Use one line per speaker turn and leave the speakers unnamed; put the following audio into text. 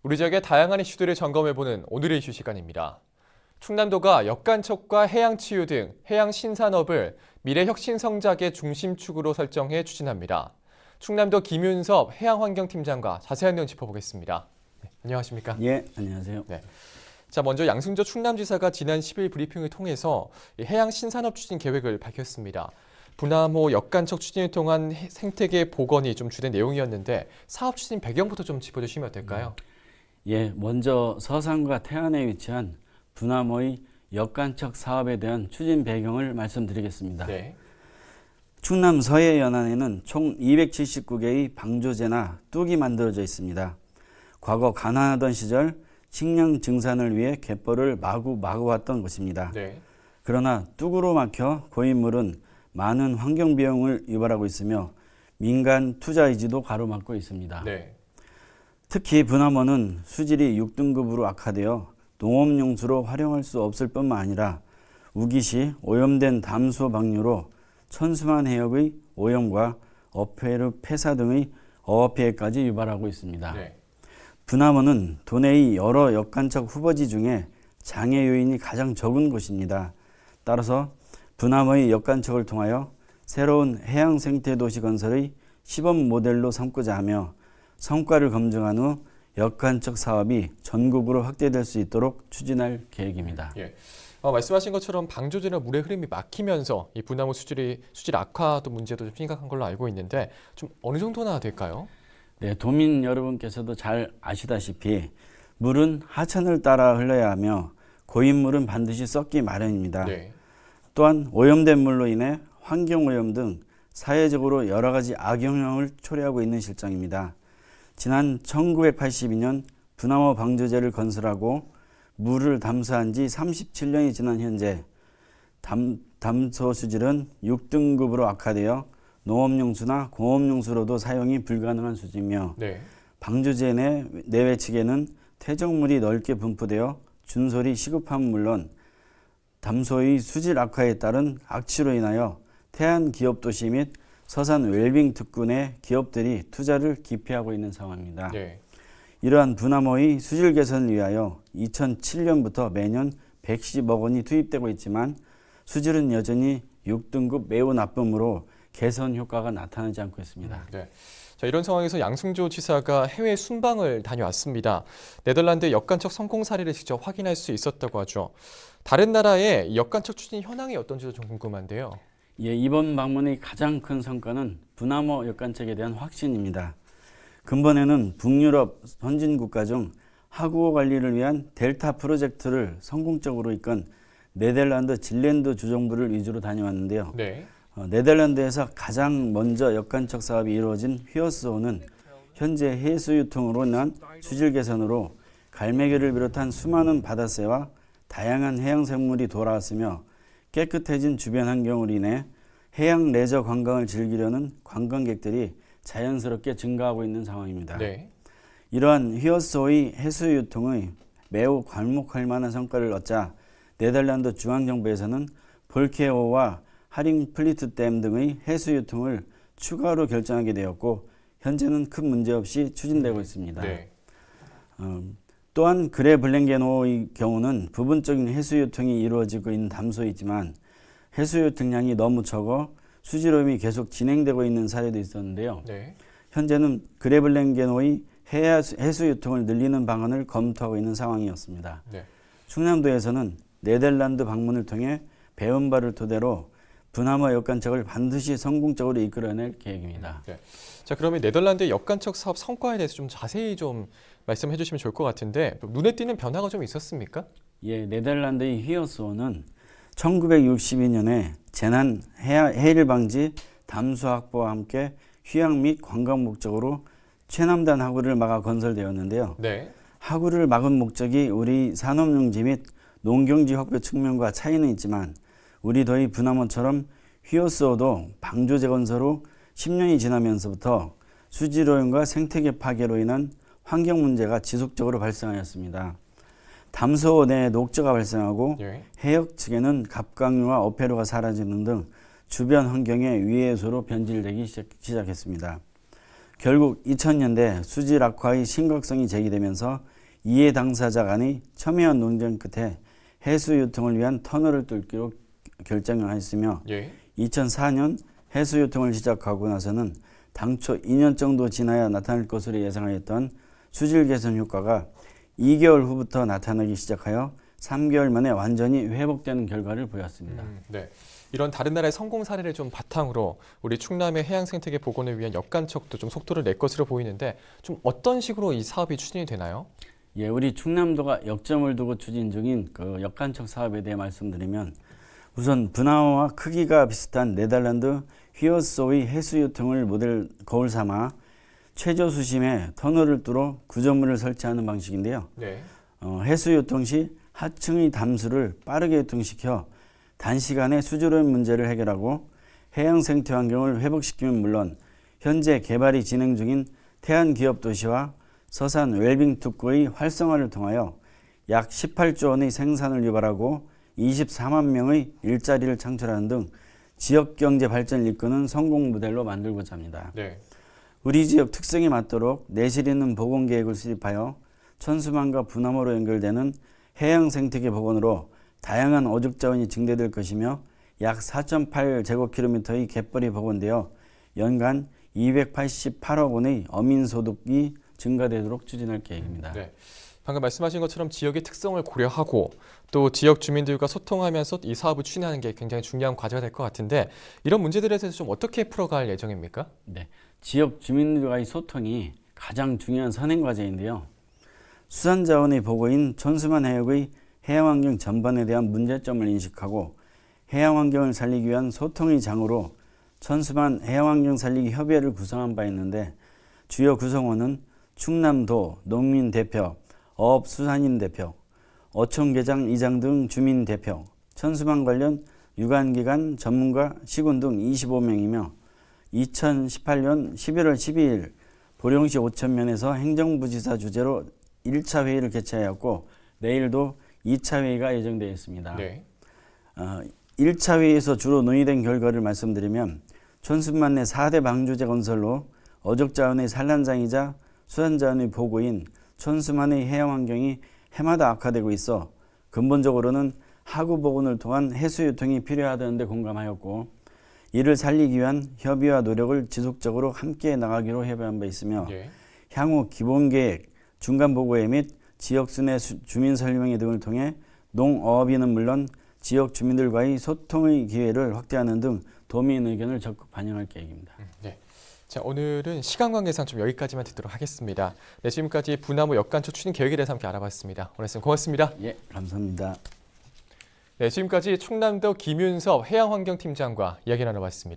우리 지역의 다양한 이슈들을 점검해보는 오늘의 이슈 시간입니다. 충남도가 역간척과 해양치유 등 해양 신산업을 미래혁신성장의 중심축으로 설정해 추진합니다. 충남도 김윤섭 해양환경팀장과 자세한 내용 짚어보겠습니다. 네, 안녕하십니까?
예, 안녕하세요.
네. 자, 먼저 양승조 충남지사가 지난 10일 브리핑을 통해서 해양 신산업 추진 계획을 밝혔습니다. 분화모 역간척 추진을 통한 생태계 복원이 좀 주된 내용이었는데 사업 추진 배경부터 좀 짚어주시면 어떨까요?
예, 먼저 서산과 태안에 위치한 분화모의 역간척 사업에 대한 추진 배경을 말씀드리겠습니다.
네.
충남 서해 연안에는 총 279개의 방조제나 뚝이 만들어져 있습니다. 과거 가난하던 시절 식량 증산을 위해 갯벌을 마구 막아왔던 곳입니다.
네.
그러나 뚝으로 막혀 고인물은 많은 환경 비용을 유발하고 있으며 민간 투자 의지도 가로막고 있습니다.
네.
특히 분화모는 수질이 6등급으로 악화되어 농업용수로 활용할 수 없을 뿐만 아니라 우기 시 오염된 담수호 방류로 천수만 해역의 오염과 어패류 폐사 등의 어업피해까지 유발하고 있습니다.
네.
분화모는 도내의 여러 역간척 후보지 중에 장애 요인이 가장 적은 곳입니다. 따라서 분화모의 역간척을 통하여 새로운 해양 생태 도시 건설의 시범 모델로 삼고자 하며 성과를 검증한 후 역간척 사업이 전국으로 확대될 수 있도록 추진할 계획입니다.
예. 말씀하신 것처럼 방조제나 물의 흐름이 막히면서 이 분화모 수질 악화도 문제도 좀 심각한 걸로 알고 있는데 좀 어느 정도나 될까요?
네, 도민 여러분께서도 잘 아시다시피 물은 하천을 따라 흘러야 하며 고인물은 반드시 썩기 마련입니다.
네.
또한 오염된 물로 인해 환경오염 등 사회적으로 여러 가지 악영향을 초래하고 있는 실정입니다. 지난 1982년 분화모 방조제를 건설하고 물을 담수한 지 37년이 지난 현재 담소 수질은 6등급으로 악화되어 농업용수나 공업용수로도 사용이 불가능한 수준이며
네.
방조제 내외측에는 퇴적물이 넓게 분포되어 준솔이 시급함은 물론 담소의 수질 악화에 따른 악취로 인하여 태안 기업도시 및 서산 웰빙 특군의 기업들이 투자를 기피하고 있는 상황입니다.
네.
이러한 분화모의 수질 개선을 위하여 2007년부터 매년 110억 원이 투입되고 있지만 수질은 여전히 6등급 매우 나쁨으로 개선 효과가 나타나지 않고 있습니다.
네. 자, 이런 상황에서 양승조 지사가 해외 순방을 다녀왔습니다. 네덜란드 역간척 성공 사례를 직접 확인할 수 있었다고 하죠. 다른 나라의 역간척 추진 현황이 어떤지도 좀 궁금한데요.
예, 이번 방문의 가장 큰 성과는 분화모 역간척에 대한 확신입니다. 근본에는 북유럽 선진 국가 중 하구호 관리를 위한 델타 프로젝트를 성공적으로 이끈 네덜란드 질랜드 주정부를 위주로 다녀왔는데요.
네.
네덜란드에서 가장 먼저 역간척 사업이 이루어진 휘어스호는 현재 해수 유통으로 인한 수질 개선으로 갈매기를 비롯한 수많은 바다새와 다양한 해양 생물이 돌아왔으며 깨끗해진 주변 환경으로 인해 해양 레저 관광을 즐기려는 관광객들이 자연스럽게 증가하고 있는 상황입니다.
네.
이러한 휘어스호의 해수 유통의 매우 괄목할 만한 성과를 얻자 네덜란드 중앙정부에서는 볼케호와 하링플리트 댐 등의 해수 유통을 추가로 결정하게 되었고 현재는 큰 문제 없이 추진되고 있습니다.
네.
또한 그레블랭게노의 경우는 부분적인 해수 유통이 이루어지고 있는 담소이지만 해수 유통량이 너무 적어 수질 오염이 계속 진행되고 있는 사례도 있었는데요.
네.
현재는 그레블랭게노의 해수 유통을 늘리는 방안을 검토하고 있는 상황이었습니다.
네.
충남도에서는 네덜란드 방문을 통해 배운 바를 토대로 분화모 역간척을 반드시 성공적으로 이끌어낼 계획입니다.
네. 자, 그러면 네덜란드의 역간척 사업 성과에 대해서 좀 자세히 좀 말씀해 주시면 좋을 것 같은데 눈에 띄는 변화가 좀 있었습니까?
예, 네덜란드의 휘어스호는 1962년에 재난 해일 방지 담수 확보와 함께 휴양 및 관광 목적으로 최남단 하구를 막아 건설되었는데요.
네.
하구를 막은 목적이 우리 산업용지 및 농경지 확보 측면과 차이는 있지만 우리 도의 분화모처럼 휘어스호도 방조제 건설 후 10년이 지나면서부터 수질 오염과 생태계 파괴로 인한 환경 문제가 지속적으로 발생하였습니다. 담소 내 녹조가 발생하고
예.
해역 측에는 갑각류와 어패류가 사라지는 등 주변 환경에 위해 요소로 변질되기 시작했습니다. 결국 2000년대 수질 악화의 심각성이 제기되면서 이해 당사자 간의 첨예한 논쟁 끝에 해수 유통을 위한 터널을 뚫기로 결정하였으며
예.
2004년 해수 유통을 시작하고 나서는 당초 2년 정도 지나야 나타날 것으로 예상하였던 수질 개선 효과가 2개월 후부터 나타나기 시작하여 3개월 만에 완전히 회복되는 결과를 보였습니다.
네. 이런 다른 나라의 성공 사례를 좀 바탕으로 우리 충남의 해양 생태계 복원을 위한 역간척도 좀 속도를 낼 것으로 보이는데 좀 어떤 식으로 이 사업이 추진이 되나요?
예, 우리 충남도가 역점을 두고 추진 중인 그 역간척 사업에 대해 말씀드리면 우선 분화와 크기가 비슷한 네덜란드 휘어소의 해수 유통을 모델 거울 삼아 최저 수심에 터널을 뚫어 구조물을 설치하는 방식인데요.
네.
해수 유통 시 하층의 담수를 빠르게 유통시켜 단시간에 수질오염 문제를 해결하고 해양 생태 환경을 회복시키면 물론 현재 개발이 진행 중인 태안기업 도시와 서산 웰빙 특구의 활성화를 통하여 약 18조 원의 생산을 유발하고 24만 명의 일자리를 창출하는 등 지역경제 발전을 이끄는 성공 모델로 만들고자 합니다.
네.
우리 지역 특성에 맞도록 내실 있는 복원계획을 수립하여 천수만과 분화모로 연결되는 해양 생태계 복원으로 다양한 어족 자원이 증대될 것이며 약 4.8제곱킬로미터의 갯벌이 복원되어 연간 288억 원의 어민소득이 증가되도록 추진할 계획입니다.
네. 방금 말씀하신 것처럼 지역의 특성을 고려하고 또 지역 주민들과 소통하면서 이 사업을 추진하는 게 굉장히 중요한 과제가 될 것 같은데 이런 문제들에 대해서 좀 어떻게 풀어갈 예정입니까?
네, 지역 주민들과의 소통이 가장 중요한 선행 과제인데요. 수산자원의 보고인 천수만 해역의 해양환경 전반에 대한 문제점을 인식하고 해양환경을 살리기 위한 소통의 장으로 천수만 해양환경 살리기 협의회를 구성한 바 있는데 주요 구성원은 충남도 농민 대표, 어업수산인 대표, 어촌계장 이장 등 주민 대표, 천수만 관련 유관기관 전문가 시군 등 25명이며 2018년 11월 12일 보령시 오천면에서 행정부지사 주재로 1차 회의를 개최하였고 내일도 2차 회의가 예정되어 있습니다.
네.
1차 회의에서 주로 논의된 결과를 말씀드리면 촌수만 내 4대 방조제 건설로 어족자원의 산란장이자 수산자원의 보고인 촌수만의 해양환경이 해마다 악화되고 있어 근본적으로는 하구 복원을 통한 해수 유통이 필요하다는 데 공감하였고 이를 살리기 위한 협의와 노력을 지속적으로 함께 나가기로 협의한 바 있으며
예.
향후 기본계획, 중간보고회 및 지역순회 주민 설명회 등을 통해 농어업인은 물론 지역 주민들과의 소통의 기회를 확대하는 등 도민 의견을 적극 반영할 계획입니다.
네. 자, 오늘은 시간 관계상 좀 여기까지만 듣도록 하겠습니다. 네, 지금까지 분화모 역간척 추진 계획에 대해서 함께 알아봤습니다. 오늘 말씀 고맙습니다.
예, 감사합니다.
네, 지금까지 충남도 김윤섭 해양환경팀장과 이야기 나눠봤습니다.